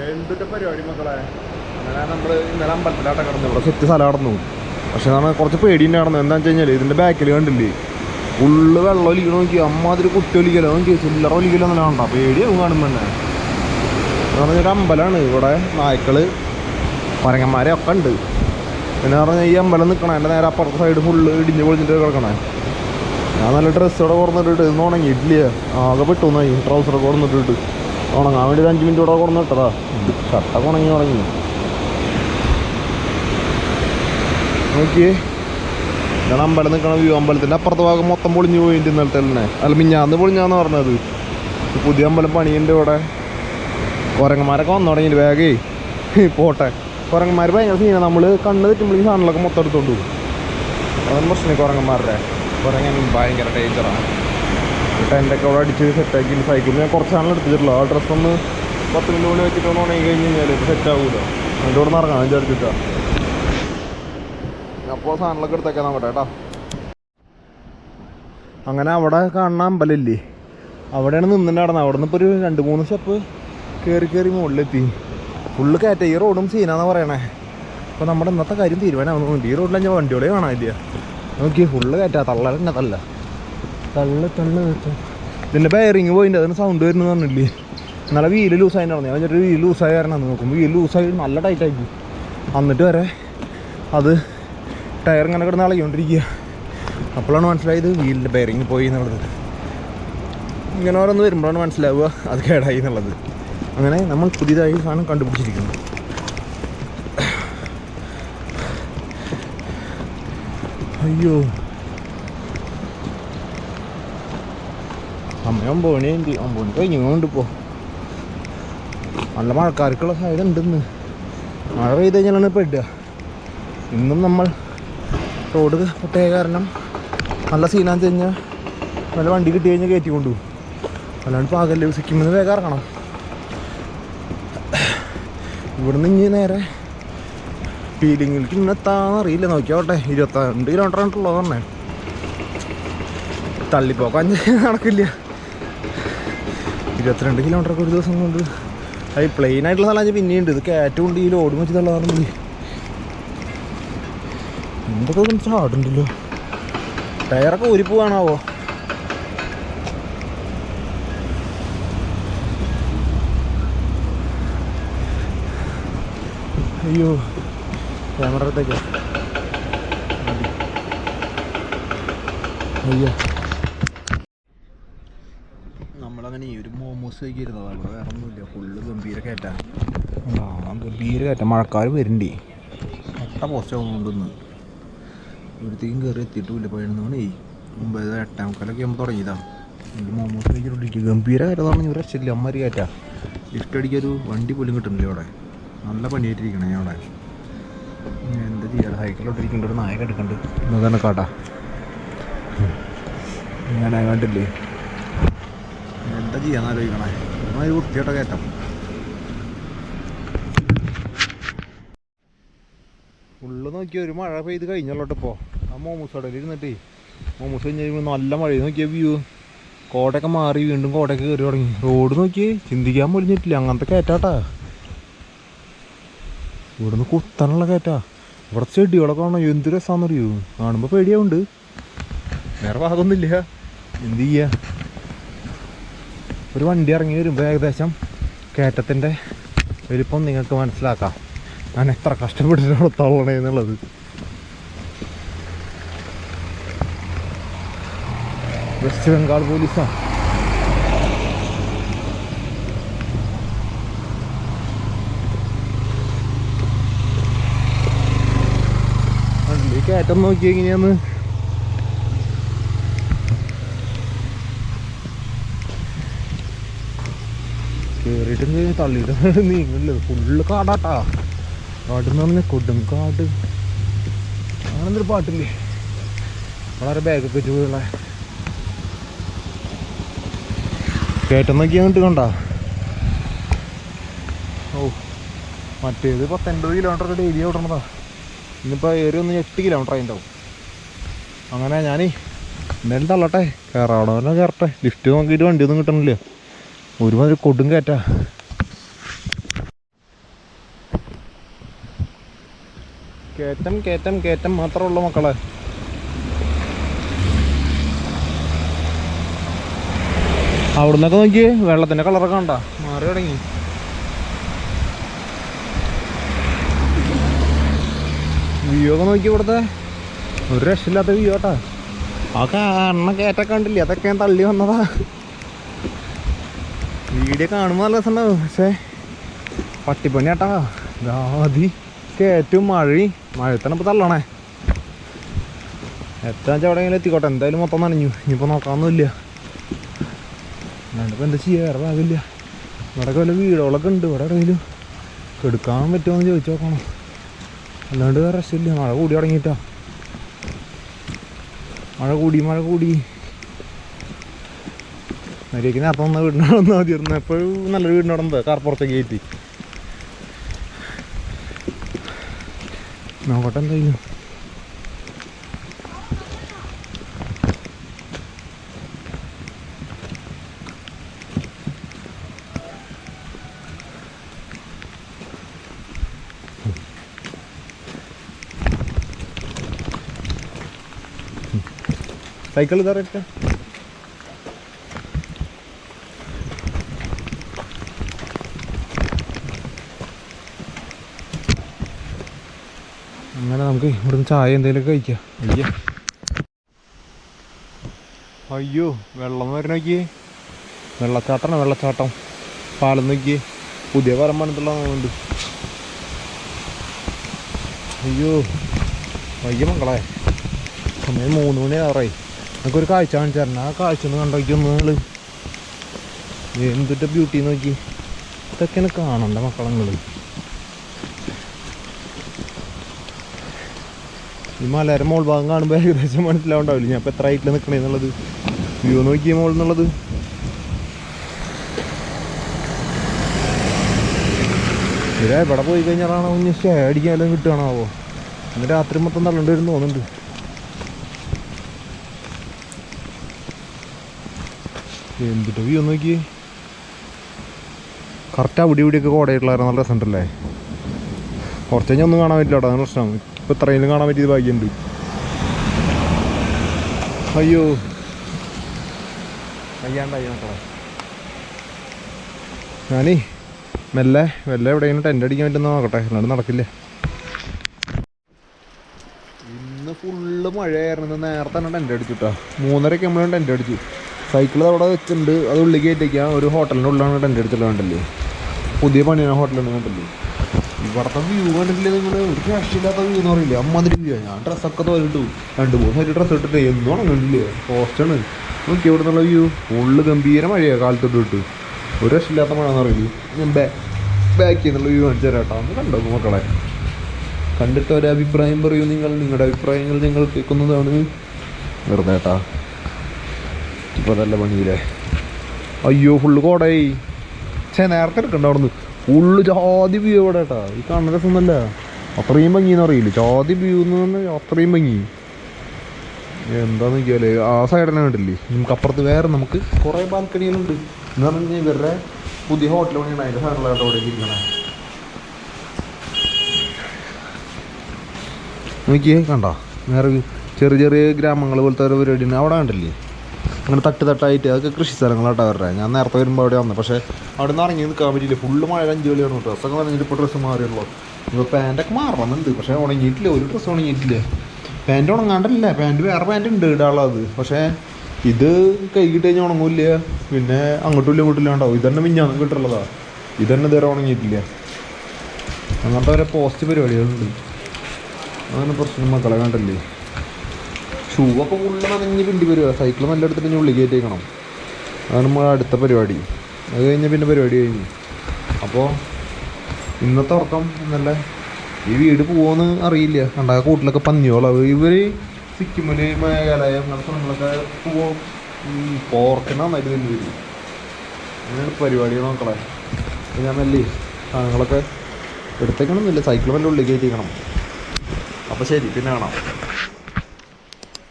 എന്തിൻ്റെ പരിപാടി മക്കളെ? അങ്ങനെ നമ്മൾ ഇന്നലെ അമ്പലത്തിലാട്ടം കിടന്നു. ഇവിടെ സെറ്റ് സ്ഥലം കടന്നു. പക്ഷെ നമ്മൾ കുറച്ച് പേടി തന്നെ നടന്നു. എന്താണെന്ന് വെച്ച് കഴിഞ്ഞാൽ ഇതിൻ്റെ ബാക്കിൽ കണ്ടില്ലേ ഫുള്ള് വെള്ളം ഒലിക്കണം. നോക്കി അമ്മാതിരി കുട്ടി ഒലിക്കലോ, നോക്കി ചില്ലറ ഒലിക്കലോ എന്നല്ല കണ്ട പേടിയാവും കാണുമ്പോൾ തന്നെ. എന്ന് പറഞ്ഞൊരു അമ്പലമാണ്. ഇവിടെ നായ്ക്കൾ പരങ്ങന്മാരെ ഒക്കെ ഉണ്ട്. പിന്നെ പറഞ്ഞാൽ ഈ അമ്പലം നിൽക്കണം. എൻ്റെ നേരെ അപ്പുറത്തെ സൈഡ് ഫുള്ള് ഇടിഞ്ഞ് പൊളിഞ്ഞിട്ട് കിടക്കണേ. ഞാൻ നല്ല ഡ്രസ്സോടെ കുറഞ്ഞിട്ടിട്ട് ഇന്ന് ഉണങ്ങിയിട്ടില്ല. ആകെ പെട്ടുന്നായി ട്രൗസറൊക്കെ കുറഞ്ഞിട്ടിട്ട് ഉണങ്ങാൻ വേണ്ടി ഒരു 5 മിനിറ്റ് കൂടെ കുറഞ്ഞിട്ടതാ. ഷർട്ടൊക്കെ ഉണങ്ങി നോക്കിയേ. ഞാൻ അമ്പലം നിൽക്കണ വ്യൂ. അമ്പലത്തിൻ്റെ അപ്പുറത്തെ ഭാഗം മൊത്തം പൊളിഞ്ഞ് പോയിട്ട് ഇന്നലത്തെ തന്നെ. അല്ല മിഞ്ഞാന്ന് പൊളിഞ്ഞാന്ന് പറഞ്ഞത്. പുതിയ അമ്പലം പണിയുണ്ട് ഇവിടെ. കുരങ്ങന്മാരൊക്കെ വന്നു തുടങ്ങിയിട്ട് വേഗേ പോട്ടെ. കുരങ്ങന്മാർ ഭയങ്കര സീനാണ്. നമ്മൾ കണ്ണ് തെറ്റുമ്പോഴേക്കും സാധനങ്ങളൊക്കെ മൊത്തം എടുത്തോണ്ട് പോകും. അതാണ് പ്രശ്നം കുരങ്ങന്മാരുടെ. കുരങ്ങൻ ഭയങ്കര ഡേഞ്ചറാണ്. ടെൻ്റൊക്കെ അവിടെ അടിച്ച് സെറ്റാക്കി സൈക്കിളിൽ ഞാൻ കുറച്ച് സാധനം എടുത്തിട്ടുള്ളൂ. ആ ഡ്രസ്സൊന്ന് 10 മിനിറ്റ് കൊണ്ട് വെച്ചിട്ടൊന്ന് ഉണങ്ങി കഴിഞ്ഞ് കഴിഞ്ഞാൽ ഇത് സെറ്റാകൂല. അതിൻ്റെ കൂടെ നടക്കണം വിചാരിച്ചിട്ടാണ്. അപ്പോൾ സാധനങ്ങളൊക്കെ എടുത്തേക്കാൻ നോക്കട്ടെ കേട്ടോ. അങ്ങനെ അവിടെ കാണുന്ന അമ്പലമില്ലേ, അവിടെയാണ് നിന്നിട്ട് നടന്നത്. അവിടെ നിന്ന് ഇപ്പോൾ ഒരു 2-3 സ്റ്റെപ്പ് കയറി മുകളിലെത്തി. ഫുള്ള് കയറ്റ. ഈ റോഡും സീനാന്ന് പറയണേ. അപ്പോൾ നമ്മുടെ ഇന്നത്തെ കാര്യം തീരുമാനമാവുന്നുണ്ട്. ഈ റോഡിൽ ഞാൻ വണ്ടിയോടെ കാണാനില്ല. നോക്കി ഫുള്ള് കയറ്റാ. തള്ളലെന്നെ തള്ളു. ഇതിൻ്റെ ബെയറിങ് പോയിട്ടുണ്ട്. അതിന് സൗണ്ട് വരുന്നു പറഞ്ഞില്ലേ. നല്ല വീല് ലൂസായി നടന്നു. ഞാൻ വെച്ചിട്ട് വീല് ലൂസായി കാരണം നോക്കുമ്പോൾ വീല് ലൂസായി നല്ല ടൈറ്റാക്കി. എന്നിട്ട് വരെ അത് ടയർ ഇങ്ങനെ കിടന്ന് ഇളകിക്കൊണ്ടിരിക്കുക. അപ്പോഴാണ് മനസ്സിലായത് വീലിൻ്റെ ബെയറിങ് പോയി എന്നുള്ളത്. ഇങ്ങനെ ഓരോന്ന് വരുമ്പോഴാണ് മനസ്സിലാവുക അത് കേടായി എന്നുള്ളത്. അങ്ങനെ നമ്മൾ പുതിയതായി സാധനം കണ്ടുപിടിച്ചിരിക്കുന്നു. അയ്യോ സമയം 9 കഴിഞ്ഞുകൊണ്ട് ഇപ്പോൾ നല്ല മഴക്കാർക്കുള്ള സാധ്യത ഉണ്ടെന്ന്. മഴ പെയ്ത് കഴിഞ്ഞാലാണ് പെടുക. ഇന്നും നമ്മൾ റോഡ് പൊട്ടിയ കാരണം നല്ല സീനാന്ന് വെച്ച് കഴിഞ്ഞാൽ നല്ല വണ്ടി കിട്ടി കഴിഞ്ഞാൽ കയറ്റി കൊണ്ടുപോകും. അല്ലാണ്ട് പാകല്ലേ. സിക്കിമിൽ വേഗം ഇറങ്ങണം. ഇവിടുന്ന് ഇനി നേരെ ഫീലിങ്ങിലേക്ക് ഇന്നെത്താന്ന് അറിയില്ല. നോക്കിയാവട്ടെ. 22 കിലോമീറ്റർ ആയിട്ടുള്ളത് പറഞ്ഞേ. തള്ളിപ്പോക്കാൻ നടക്കില്ല. 22 കിലോമീറ്ററൊക്കെ ഒരു ദിവസം കൊണ്ട്. അത് പ്ലെയിനായിട്ടുള്ള സ്ഥലം പിന്നെയുണ്ട്. ഇത് കയറ്റുകൊണ്ട് ഈ ലോഡ് വെച്ച് തള്ളാറുന്നില്ലേ. എന്തൊക്കെ ചാടുണ്ടല്ലോ. ടയറൊക്കെ ഊരിപ്പോവാണാവോ. അയ്യോ ക്യാമറ എടുത്തേക്കോ. അയ്യോ നമ്മളങ്ങനെ ഈ ഒരു മോമോസ് കഴിക്കരുന്നത്. അവിടെ വേറെ ഒന്നുമില്ല. ഫുള്ള് ഗംഭീര കയറ്റാ. ഗംഭീര കയറ്റാം. മഴക്കാർ വരുന്നുണ്ട്. ഒട്ട പോസ്റ്റ് കൊണ്ടുവന്ന് ഇവിടത്തേക്കും കയറി എത്തിയിട്ടുമില്ല. 11 മണി 9 8:45 ആകുമ്പോൾ തുടങ്ങിയതാണ്. ഒരു മോമോസ് കഴിച്ചിട്ടുണ്ടിരിക്കുക. ഗംഭീര കയറ്റം പറഞ്ഞാൽ ഒരു രക്ഷയില്ല. അമ്മമാര് കയറ്റാ. ലിഫ്റ്റ് അടിക്കൊരു വണ്ടി പോലും കിട്ടുന്നില്ല അവിടെ. നല്ല പണിയായിട്ടിരിക്കണേ അവിടെ. എന്താ ചെയ്യാം. സൈക്കിളിലോട്ടിരിക്കേണ്ട ഒരു നായക എടുക്കുന്നുണ്ട്. എന്നതാണ് കാട്ടാ. ഞാൻ കണ്ടില്ലേ. എന്താ ചെയ്യാന്ന് ആലോചിക്കണേ. ഒരു വൃത്തിയായിട്ട കയറ്റം. ഫുള്ള് നോക്കിയാൽ ഒരു മഴ പെയ്ത് കഴിഞ്ഞോട്ടോ. ആ മോമോസ് കടയിൽ ഇരുന്നിട്ടേ മോമോസ് കഴിഞ്ഞ് കഴിയുമ്പോൾ നല്ല മഴ. നോക്കിയാൽ വ്യൂ കോടയൊക്കെ മാറി വീണ്ടും കോടയൊക്കെ കയറി തുടങ്ങി. റോഡ് നോക്കിയേ ചിന്തിക്കാൻ പൊളിഞ്ഞിട്ടില്ല. അങ്ങനത്തെ കയറ്റാട്ടാ. ഇവിടുന്ന് കുത്താനുള്ള കയറ്റാ. ഇവിടെ ചെടികളൊക്കെ കാണാം. എന്ത് രസമാണെന്നറിയൂ. കാണുമ്പോൾ പേടിയാവുണ്ട്. വേറെ ഭാഗമൊന്നുമില്ല. എന്ത് ചെയ്യാ. ഒരു വണ്ടി ഇറങ്ങി വരുമ്പോൾ ഏകദേശം കയറ്റത്തിൻ്റെ വലിപ്പം നിങ്ങൾക്ക് മനസ്സിലാക്കാം. ഞാൻ എത്ര കഷ്ടപ്പെട്ടിട്ടാണ് തള്ളണേ എന്നുള്ളത്. വെസ്റ്റ് ബംഗാൾ പോലീസാ. വണ്ടി കയറ്റം നോക്കി എങ്ങനെയാന്ന്. കയറിയിട്ട് തള്ളിയിട്ട് നീങ്ങില്ല. ഫുള്ള് കാടാട്ടാ. കാടെന്ന് പറഞ്ഞാൽ കൊടും കാട്. അങ്ങനെന്തൊരു പാട്ടില്ലേ. വളരെ ബാഗൊക്കെ ചൂടുള്ള കയറ്റം നോക്കി അങ്ങോട്ട് കണ്ടാ. ഓ മറ്റേത് 10-80 കിലോമീറ്റർ ഡെയിലി ഓടണതാ. ഇന്നിപ്പോൾ ഏറി ഒന്ന് 8 കിലോമീറ്റർ ആയിട്ടുണ്ടാവും. അങ്ങനെ ഞാൻ എന്തായാലും തള്ളട്ടെ. കയറാവണമല്ലോ കയറട്ടെ. ലിഫ്റ്റ് നോക്കിയിട്ട് വണ്ടിയൊന്നും കിട്ടണില്ല. ഒരുമാതിരി കൊടും കയറ്റാ. കയറ്റം കയറ്റം കയറ്റം മാത്രമുള്ള മക്കളെ. അവിടുന്നൊക്കെ നോക്കിയേ വെള്ളത്തിൻ്റെ കളറൊക്കെ കണ്ടാ മാറി തുടങ്ങി. വ്യൂ ഒക്കെ നോക്കി ഇവിടുത്തെ ഒരു രക്ഷയില്ലാത്ത വ്യൂ കേട്ടാ. ആ കാണുന്ന കയറ്റൊക്കെ കണ്ടില്ലേ, അതൊക്കെ ഞാൻ തള്ളി വന്നതാ. വീഡിയോ കാണുമ്പോൾ നല്ല രസമുണ്ടാവും, പക്ഷേ പട്ടിപ്പണി കേട്ടാ. ആദ്യം കയറ്റും മഴത്തന്നെ ഇപ്പോൾ തള്ളണേ. എത്ര വെച്ചാൽ എവിടെയെങ്കിലും എത്തിക്കോട്ടെ, എന്തായാലും മൊത്തം നനഞ്ഞു. ഇനിയിപ്പോൾ നോക്കാനൊന്നുമില്ല, അല്ലാണ്ടിപ്പോൾ എന്താ ചെയ്യുക, വേറെ ഭാഗമില്ല. ഇവിടെയൊക്കെ വല്ല വീടുകളൊക്കെ ഉണ്ട്, ഇവിടെ എവിടെയെങ്കിലും കെടുക്കാൻ പറ്റുമോ എന്ന് ചോദിച്ചു നോക്കണം. അല്ലാണ്ട് വേറെ രക്ഷയില്ല. മഴ കൂടി തുടങ്ങിയിട്ടാ, മഴ കൂടി മര്യാദയ്ക്ക് നേരത്തെ വന്ന വീടിനോട് വന്നാൽ മതിയായിരുന്നു. എപ്പോഴും നല്ലൊരു വീടിനോട് എന്താ കാർപ്പുറത്തേക്ക് കയറ്റി നോക്കട്ടെ എന്തായാലും. സൈക്കിൾ ഇതാ റേറ്റ്. അങ്ങനെ നമുക്ക് ഇവിടുന്ന് ചായ എന്തെങ്കിലുമൊക്കെ കഴിക്കാം. അയ്യോ വെള്ളം വരെ നോക്കിയേ, വെള്ളച്ചാട്ടം. പാലം നോക്കിയേ, പുതിയ പാലം പണിതുള്ളതുണ്ട്. അയ്യോ മക്കളെ, സമയം 3 മണി ആറായി. നമുക്കൊരു കാഴ്ച കാണിച്ചു തരണം. ആ കാഴ്ച ഒന്ന് കണ്ടോക്കിയൊന്ന് നിങ്ങൾ. എന്തിട്ട് ബ്യൂട്ടി നോക്കി, ഇതൊക്കെയാണ് കാണണ്ട മക്കളെ നിങ്ങൾ. ഈ മലയുടെ മോൾ ഭാഗം കാണുമ്പോൾ ഏകദേശം മനസ്സിലാവുണ്ടാവില്ല ഞാൻ ഇപ്പോൾ എത്ര ഹൈറ്റിൽ നിൽക്കണേന്നുള്ളത്. വ്യൂ നോക്കിയ മോൾ എന്നുള്ളത്. ഇവിടെ പോയി കഴിഞ്ഞാലാണോ ഇനി ഷേ അടിക്കാനും കിട്ടുകയാണാവോ. ഇന്ന് രാത്രി മൊത്തം തള്ളേണ്ടി വരും തോന്നുന്നുണ്ട്. എന്തിട്ട് വ്യൂ നോക്കി. കറക്റ്റ് അവിടെ ഇവിടെയൊക്കെ കോടയിട്ടുള്ളവരെ നല്ല രസമുണ്ടല്ലേ. കുറച്ച് കഴിഞ്ഞാൽ ഒന്നും കാണാൻ പറ്റില്ല കേട്ടോ, അതാണ് പ്രശ്നം. ഇപ്പം ഇത്രയും കാണാൻ പറ്റിയത് ഭാഗ്യമുണ്ട്. അയ്യോ അയ്യാണ്ടായി മക്കളെ. ഞാനേ മെല്ലെ എവിടെയെങ്കിലും ടെൻ്റ് അടിക്കാൻ പറ്റുന്ന നോക്കട്ടെ, അല്ലാണ്ട് നടക്കില്ല. ഇന്ന് ഫുള്ള് മഴയായിരുന്നു. നേരത്തെ തന്നെ ടെൻ്റ് അടിച്ചു കേട്ടോ. 3:30 ആകുമ്പോഴും ടെൻ്റ് അടിച്ചു. സൈക്കിൾ അവിടെ വെച്ചിട്ടുണ്ട്, അത് ഉള്ളിൽ കയറ്റിക്കാം. ഒരു ഹോട്ടലിൻ്റെ ഉള്ളിലാണ് ടെൻ്റ് അടിച്ചുള്ളത് കണ്ടല്ലേ. പുതിയ പണിയാണ് ഹോട്ടലിൽ കണ്ടല്ലേ. ഇവിടുത്തെ വ്യൂ കണ്ടിട്ടില്ലേ നിങ്ങൾ, ഒരു രക്ഷയില്ലാത്ത വ്യൂ എന്ന് പറയില്ല. അമ്മാതിരി വ്യൂ. ഞാൻ ഡ്രസ്സൊക്കെ തോലിട്ടു, 2-3 സൈറ്റ് ഡ്രസ്സ് ഇട്ടിട്ട് എന്നും കണ്ടില്ലേ. പോസ്റ്റാണ് നോക്കി. ഇവിടെ നിന്നുള്ള വ്യൂ ഫുള്ള് ഗംഭീര മഴയാണ് കാലത്തോട്ട് ഇട്ട്. ഒരു രക്ഷയില്ലാത്ത മഴ എന്ന് പറയില്ല. ഞാൻ ബാക്കിൽ നിന്നുള്ള വ്യൂ കാണിച്ചു തരാം കേട്ടോ. ഒന്ന് കണ്ടോ മക്കളെ, കണ്ടിട്ട് ഒരഭിപ്രായം പറയൂ നിങ്ങൾ. നിങ്ങളുടെ അഭിപ്രായങ്ങൾ ഞങ്ങൾ കേൾക്കുന്നതാണ്. വെറുതെ കേട്ടാ, ഇപ്പോൾ നല്ല പണിയില്ലേ. അയ്യോ ഫുള്ള് കോടയായി. നേരത്തെ എടുക്കണ്ട അവിടെ നിന്ന് ഫുള്ള് ജാതി വ്യൂ ഇവിടെ കേട്ടാ. ഈ കാണുന്ന രസമൊന്നുമല്ല, അത്രയും ഭംഗിന്ന് അറിയില്ല. ജാതി വ്യൂ എന്ന് പറഞ്ഞാൽ അത്രയും ഭംഗി. എന്താന്ന് നോക്കിയാലേ ആ സൈഡിനെ കണ്ടില്ലേ. നമുക്ക് അപ്പുറത്ത് വേറെ നമുക്ക് കുറേ ബാൽക്കണികളുണ്ട്. എന്ന് പറഞ്ഞു കഴിഞ്ഞാൽ ഇവരുടെ പുതിയ ഹോട്ടൽ പണിയാണ്, അതിൻ്റെ സാധനങ്ങളായിട്ട് അവിടെ ഇരിക്കണേ. നോക്കിയേ കണ്ടോ, വേറെ ചെറിയ ഗ്രാമങ്ങൾ പോലത്തെ ഒരു പരിപാടിയാണ് അവിടെ കണ്ടില്ലേ. അങ്ങനെ തട്ടായിട്ട് അതൊക്കെ കൃഷി സ്ഥലങ്ങളായിട്ട് അവരുടെ. ഞാൻ നേരത്തെ വരുമ്പോൾ അവിടെ വന്നത്, പക്ഷേ അവിടെ നിന്ന് ഇറങ്ങി നിൽക്കാൻ പറ്റില്ല. ഫുള്ള് മഴ 5 കളിയാണ്. ഡ്രസ്സൊക്കെ പറഞ്ഞിട്ട് ഇപ്പോൾ ഡ്രസ്സ് മാറിയുള്ളൂ. ഇപ്പോൾ പാൻറ്റൊക്കെ മാറണമെന്നുണ്ട്, പക്ഷേ ഉണങ്ങിയിട്ടില്ല. ഒരു ഡ്രസ്സ് ഉണങ്ങിയിട്ടില്ല. പാൻറ്റ് ഉണങ്ങാണ്ടല്ല, പാൻറ്റ് വേറെ പാൻറ്റ് ഉണ്ട് ഇടാനുള്ളത്. പക്ഷേ ഇത് കൈകിട്ട് കഴിഞ്ഞാൽ ഉണങ്ങില്ല. പിന്നെ അങ്ങോട്ടും ഇങ്ങോട്ടും ഉണ്ടാവും. ഇതന്നെ മിഞ്ഞാന്ന് കിട്ടുള്ളതാണ്. ഇതന്നെ ഇതുവരെ ഉണങ്ങിയിട്ടില്ല. അങ്ങനത്തെ ഓരോ പോസ്റ്റ് പരിപാടികളുണ്ട്. അങ്ങനെ പ്രശ്നം മക്കളെ കണ്ടല്ലേ. ഷൂ ഒക്കെ ഫുള്ള് നനഞ്ഞ് പിണ്ടി വരിക. സൈക്കിൾ നല്ല എടുത്തിട്ട് ഞാൻ ഉള്ളിൽ കയറ്റേക്കണം. അതാണ് നമ്മൾ അടുത്ത പരിപാടി. അത് കഴിഞ്ഞാൽ പിന്നെ പരിപാടി കഴിഞ്ഞു. അപ്പോൾ ഇന്നത്തെ ഉറക്കം എന്നല്ല. ഈ വീട് പോകുമെന്ന് അറിയില്ല. കണ്ടാൽ കൂട്ടിലൊക്കെ പന്നിയോളാം. ഇവർ സിക്കിമിൽ മേഘാലയ അങ്ങനത്തെ സ്ഥലങ്ങളൊക്കെ പോകും. പോർക്കണ നന്നായിട്ട് തന്നെ വരും. അങ്ങനെയാണ് പരിപാടികൾ മക്കളെ. ഞാൻ നല്ല സാധനങ്ങളൊക്കെ എടുത്തേക്കണമെന്നില്ല. സൈക്കിൾ വല്ല ഉള്ളിൽ കയറ്റിക്കണം. അപ്പോൾ ശരി, പിന്നെ കാണാം.